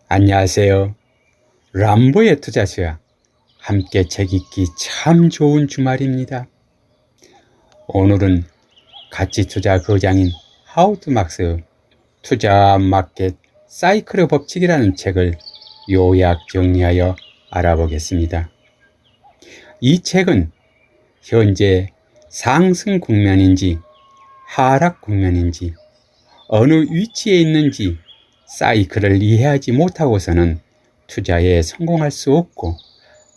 안녕하세요. 람보의 투자수야. 함께 책 읽기 참 좋은 주말입니다. 오늘은 가치투자 거장인 하워드 막스 투자 마켓 사이클의 법칙이라는 책을 요약 정리하여 알아보겠습니다. 이 책은 현재 상승 국면인지 하락 국면인지 어느 위치에 있는지 사이클을 이해하지 못하고서는 투자에 성공할 수 없고,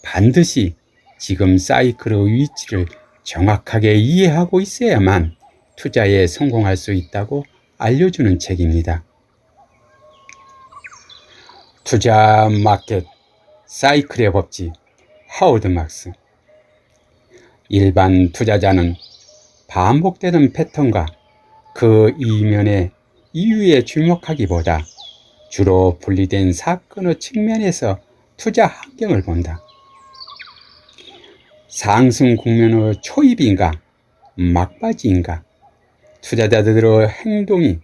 반드시 지금 사이클의 위치를 정확하게 이해하고 있어야만 투자에 성공할 수 있다고 알려주는 책입니다. 투자 마켓 사이클의 법칙, 하워드 막스. 일반 투자자는 반복되는 패턴과 그 이면의 이유에 주목하기보다 주로 분리된 사건의 측면에서 투자 환경을 본다. 상승 국면의 초입인가 막바지인가, 투자자들의 행동이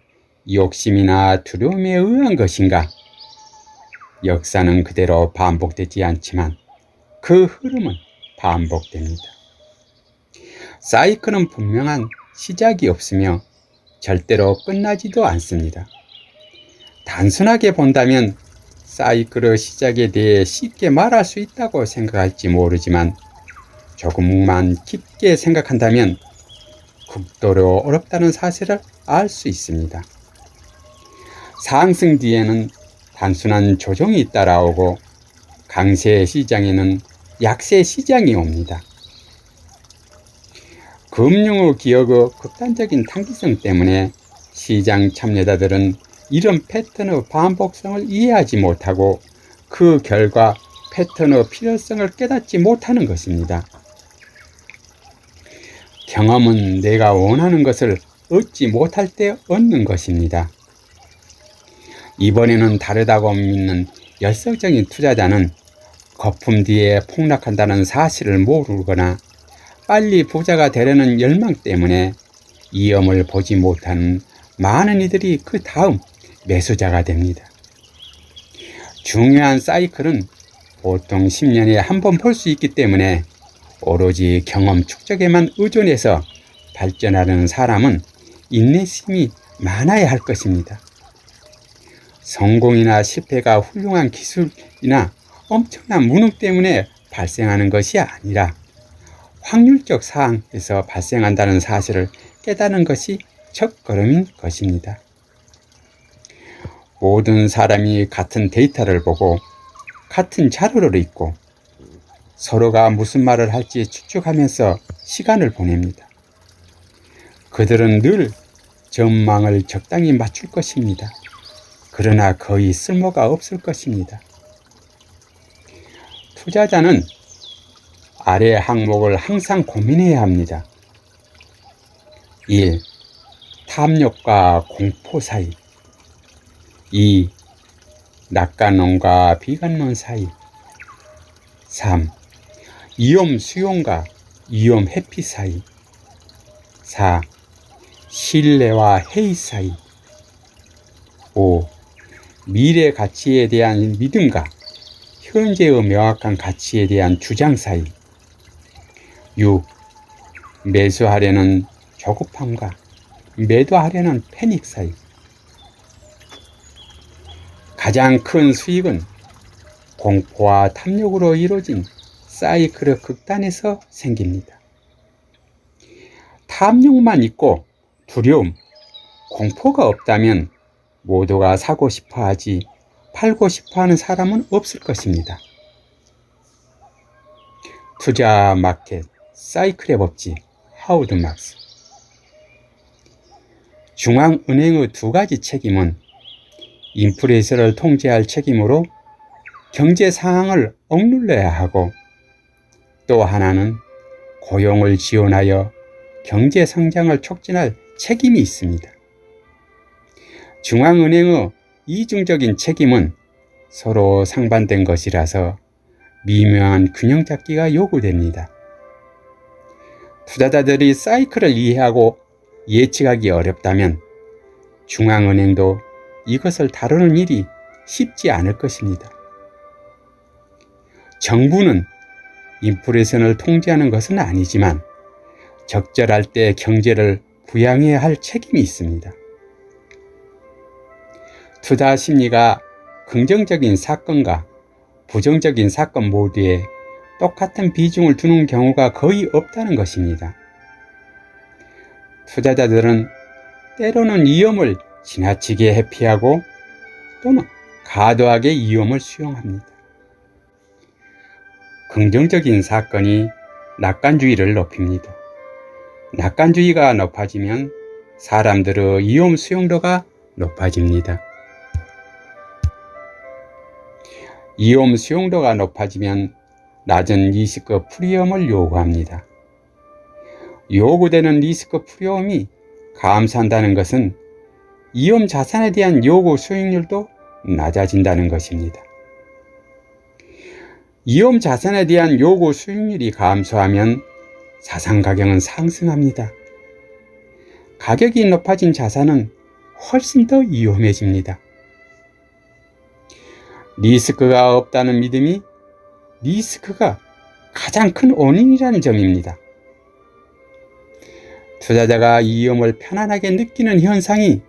욕심이나 두려움에 의한 것인가. 역사는 그대로 반복되지 않지만 그 흐름은 반복됩니다. 사이클은 분명한 시작이 없으며 절대로 끝나지도 않습니다. 단순하게 본다면 사이클의 시작에 대해 쉽게 말할 수 있다고 생각할지 모르지만, 조금만 깊게 생각한다면 극도로 어렵다는 사실을 알 수 있습니다. 상승 뒤에는 단순한 조정이 따라오고, 강세 시장에는 약세 시장이 옵니다. 금융의 기업의 극단적인 단기성 때문에 시장 참여자들은 이런 패턴의 반복성을 이해하지 못하고 그 결과 패턴의 필요성을 깨닫지 못하는 것입니다. 경험은 내가 원하는 것을 얻지 못할 때 얻는 것입니다. 이번에는 다르다고 믿는 열성적인 투자자는 거품 뒤에 폭락한다는 사실을 모르거나 빨리 부자가 되려는 열망 때문에 위험을 보지 못하는 많은 이들이 그 다음 매수자가 됩니다. 중요한 사이클은 보통 10년에 한 번 볼 수 있기 때문에 오로지 경험 축적에만 의존해서 발전하는 사람은 인내심이 많아야 할 것입니다. 성공이나 실패가 훌륭한 기술이나 엄청난 무능 때문에 발생하는 것이 아니라 확률적 사항에서 발생한다는 사실을 깨닫는 것이 첫걸음인 것입니다. 모든 사람이 같은 데이터를 보고 같은 자료를 읽고 서로가 무슨 말을 할지 추측하면서 시간을 보냅니다. 그들은 늘 전망을 적당히 맞출 것입니다. 그러나 거의 쓸모가 없을 것입니다. 투자자는 아래 항목을 항상 고민해야 합니다. 1. 탐욕과 공포 사이. 2. 낙관론과 비관론 사이. 3. 위험 수용과 위험 회피 사이. 4. 신뢰와 해이 사이. 5. 미래 가치에 대한 믿음과 현재의 명확한 가치에 대한 주장 사이. 6. 매수하려는 조급함과 매도하려는 패닉 사이. 가장 큰 수익은 공포와 탐욕으로 이루어진 사이클의 극단에서 생깁니다. 탐욕만 있고 두려움, 공포가 없다면 모두가 사고 싶어 하지 팔고 싶어 하는 사람은 없을 것입니다. 투자 마켓 사이클의 법칙, 하워드 막스. 중앙은행의 두 가지 책임은 인플레이션을 통제할 책임으로 경제 상황을 억눌러야 하고, 또 하나는 고용을 지원하여 경제 성장을 촉진할 책임이 있습니다. 중앙은행의 이중적인 책임은 서로 상반된 것이라서 미묘한 균형 잡기가 요구됩니다. 투자자들이 사이클을 이해하고 예측하기 어렵다면 중앙은행도 이것을 다루는 일이 쉽지 않을 것입니다. 정부는 인플레이션을 통제하는 것은 아니지만 적절할 때 경제를 부양해야 할 책임이 있습니다. 투자 심리가 긍정적인 사건과 부정적인 사건 모두에 똑같은 비중을 두는 경우가 거의 없다는 것입니다. 투자자들은 때로는 위험을 지나치게 회피하고 또는 과도하게 위험을 수용합니다. 긍정적인 사건이 낙관주의를 높입니다. 낙관주의가 높아지면 사람들의 위험 수용도가 높아집니다. 위험 수용도가 높아지면 낮은 리스크 프리미엄을 요구합니다. 요구되는 리스크 프리미엄이 감소한다는 것은 위험 자산에 대한 요구 수익률도 낮아진다는 것입니다. 위험 자산에 대한 요구 수익률이 감소하면 자산 가격은 상승합니다. 가격이 높아진 자산은 훨씬 더 위험해집니다. 리스크가 없다는 믿음이 리스크가 가장 큰 원인이라는 점입니다. 투자자가 위험을 편안하게 느끼는 현상이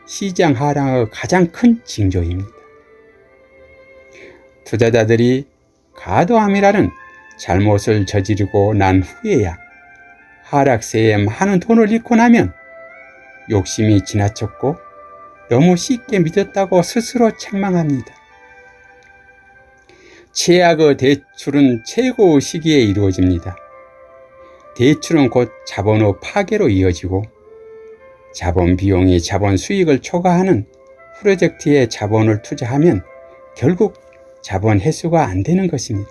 시장 하락의 가장 큰 징조입니다. 투자자들이 과도함이라는 잘못을 저지르고 난 후에야 하락세에 많은 돈을 잃고 나면 욕심이 지나쳤고 너무 쉽게 믿었다고 스스로 책망합니다. 최악의 대출은 최고 시기에 이루어집니다. 대출은 곧 자본의 파괴로 이어지고 자본 비용이 자본 수익을 초과하는 프로젝트에 자본을 투자하면 결국 자본 회수가 안 되는 것입니다.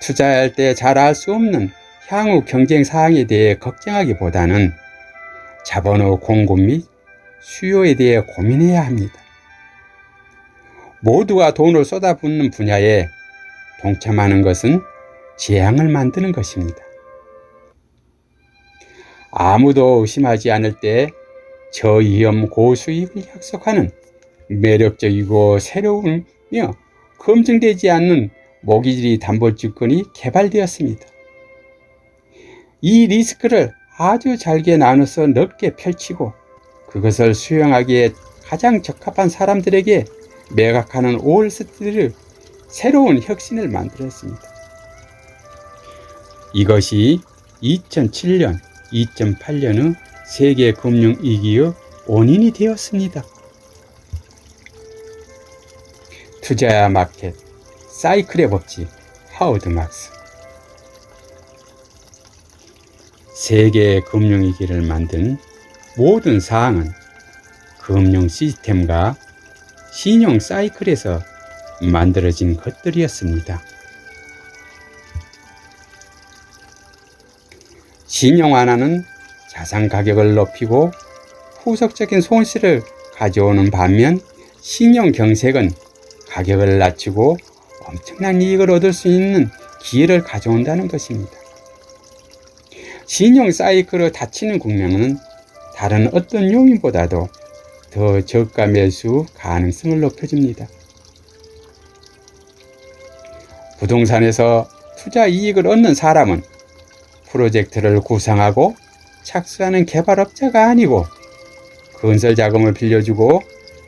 투자할 때 잘 알 수 없는 향후 경쟁 사항에 대해 걱정하기보다는 자본의 공급 및 수요에 대해 고민해야 합니다. 모두가 돈을 쏟아붓는 분야에 동참하는 것은 재앙을 만드는 것입니다. 아무도 의심하지 않을 때 저위험 고수익을 약속하는 매력적이고 새로우며 검증되지 않는 모기지 담보증권이 개발되었습니다. 이 리스크를 아주 잘게 나눠서 넓게 펼치고 그것을 수용하기에 가장 적합한 사람들에게 매각하는 월스트리트의 새로운 혁신을 만들었습니다. 이것이 2007년, 2008년의 세계 금융위기의 원인이 되었습니다. 투자 마켓 사이클의 법칙 하워드 막스. 세계 금융위기를 만든 모든 사항은 금융 시스템과 신용 사이클에서 만들어진 것들이었습니다. 신용 완화는 자산 가격을 높이고 후속적인 손실을 가져오는 반면 신용 경색은 가격을 낮추고 엄청난 이익을 얻을 수 있는 기회를 가져온다는 것입니다. 신용 사이클을 닫히는 국면은 다른 어떤 요인보다도 더 저가 매수 가능성을 높여줍니다. 부동산에서 투자 이익을 얻는 사람은 프로젝트를 구상하고 착수하는 개발업자가 아니고 건설 자금을 빌려주고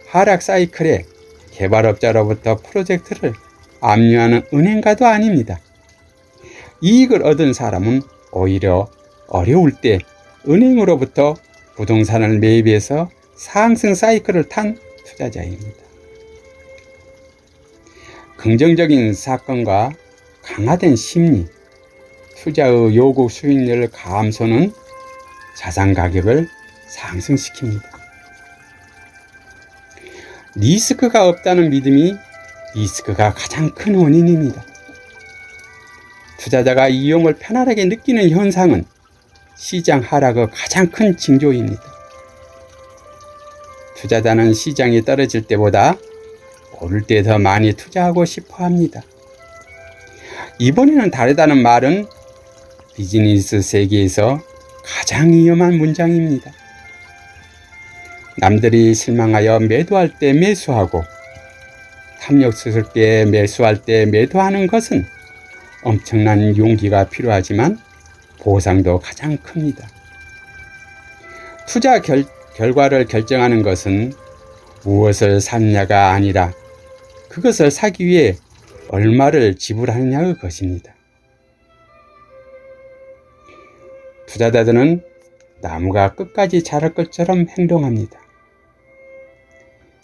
하락 사이클에 개발업자로부터 프로젝트를 압류하는 은행가도 아닙니다. 이익을 얻은 사람은 오히려 어려울 때 은행으로부터 부동산을 매입해서 상승 사이클을 탄 투자자입니다. 긍정적인 사건과 강화된 심리, 투자의 요구 수익률 감소는 자산 가격을 상승시킵니다. 리스크가 없다는 믿음이 리스크가 가장 큰 원인입니다. 투자자가 위험을 편안하게 느끼는 현상은 시장 하락의 가장 큰 징조입니다. 투자자는 시장이 떨어질 때보다 오를 때 더 많이 투자하고 싶어 합니다. 이번에는 다르다는 말은 비즈니스 세계에서 가장 위험한 문장입니다. 남들이 실망하여 매도할 때 매수하고 탐욕스럽게 매수할 때 매도하는 것은 엄청난 용기가 필요하지만 보상도 가장 큽니다. 투자 결과를 결정하는 것은 무엇을 샀냐가 아니라 그것을 사기 위해 얼마를 지불하느냐의 것입니다. 투자자들은 나무가 끝까지 자랄 것처럼 행동합니다.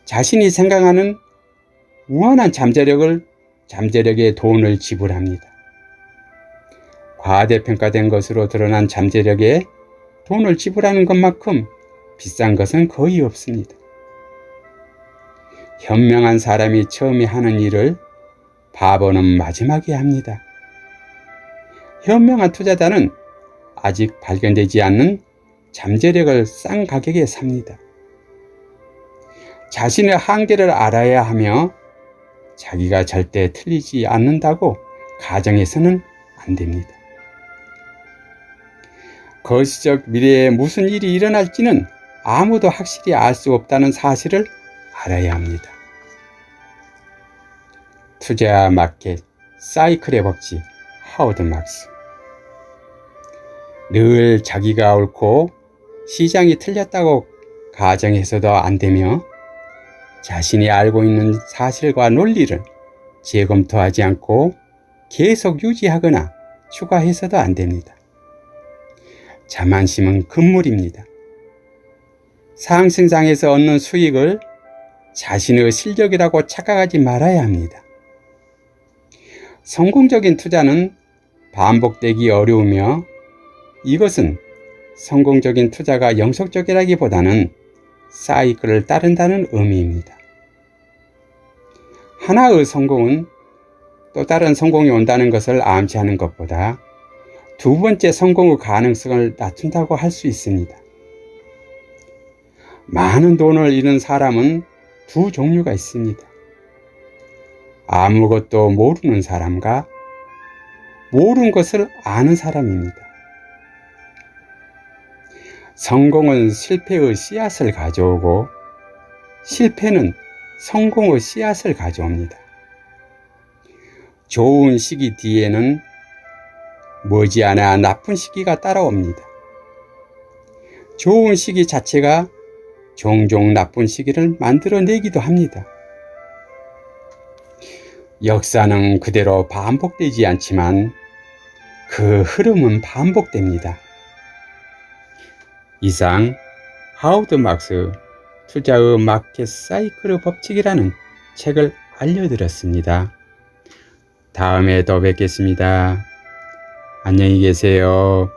자신이 생각하는 무한한 잠재력에 돈을 지불합니다. 과대평가된 것으로 드러난 잠재력에 돈을 지불하는 것만큼 비싼 것은 거의 없습니다. 현명한 사람이 처음에 하는 일을 바보는 마지막에 합니다. 현명한 투자자는 아직 발견되지 않는 잠재력을 싼 가격에 삽니다. 자신의 한계를 알아야 하며 자기가 절대 틀리지 않는다고 가정해서는 안 됩니다. 거시적 미래에 무슨 일이 일어날지는 아무도 확실히 알 수 없다는 사실을 알아야 합니다. 투자 마켓 사이클의 법칙 하워드 막스. 늘 자기가 옳고 시장이 틀렸다고 가정해서도 안 되며 자신이 알고 있는 사실과 논리를 재검토하지 않고 계속 유지하거나 추가해서도 안 됩니다. 자만심은 금물입니다. 상승장에서 얻는 수익을 자신의 실력이라고 착각하지 말아야 합니다. 성공적인 투자는 반복되기 어려우며 이것은 성공적인 투자가 영속적이라기보다는 사이클을 따른다는 의미입니다. 하나의 성공은 또 다른 성공이 온다는 것을 암시하는 것보다 두 번째 성공의 가능성을 낮춘다고 할 수 있습니다. 많은 돈을 잃은 사람은 두 종류가 있습니다. 아무것도 모르는 사람과 모르는 것을 아는 사람입니다. 성공은 실패의 씨앗을 가져오고 실패는 성공의 씨앗을 가져옵니다. 좋은 시기 뒤에는 머지않아 나쁜 시기가 따라옵니다. 좋은 시기 자체가 종종 나쁜 시기를 만들어내기도 합니다. 역사는 그대로 반복되지 않지만 그 흐름은 반복됩니다. 이상 하워드 막스 투자의 마켓 사이클의 법칙이라는 책을 알려드렸습니다. 다음에 또 뵙겠습니다. 안녕히 계세요.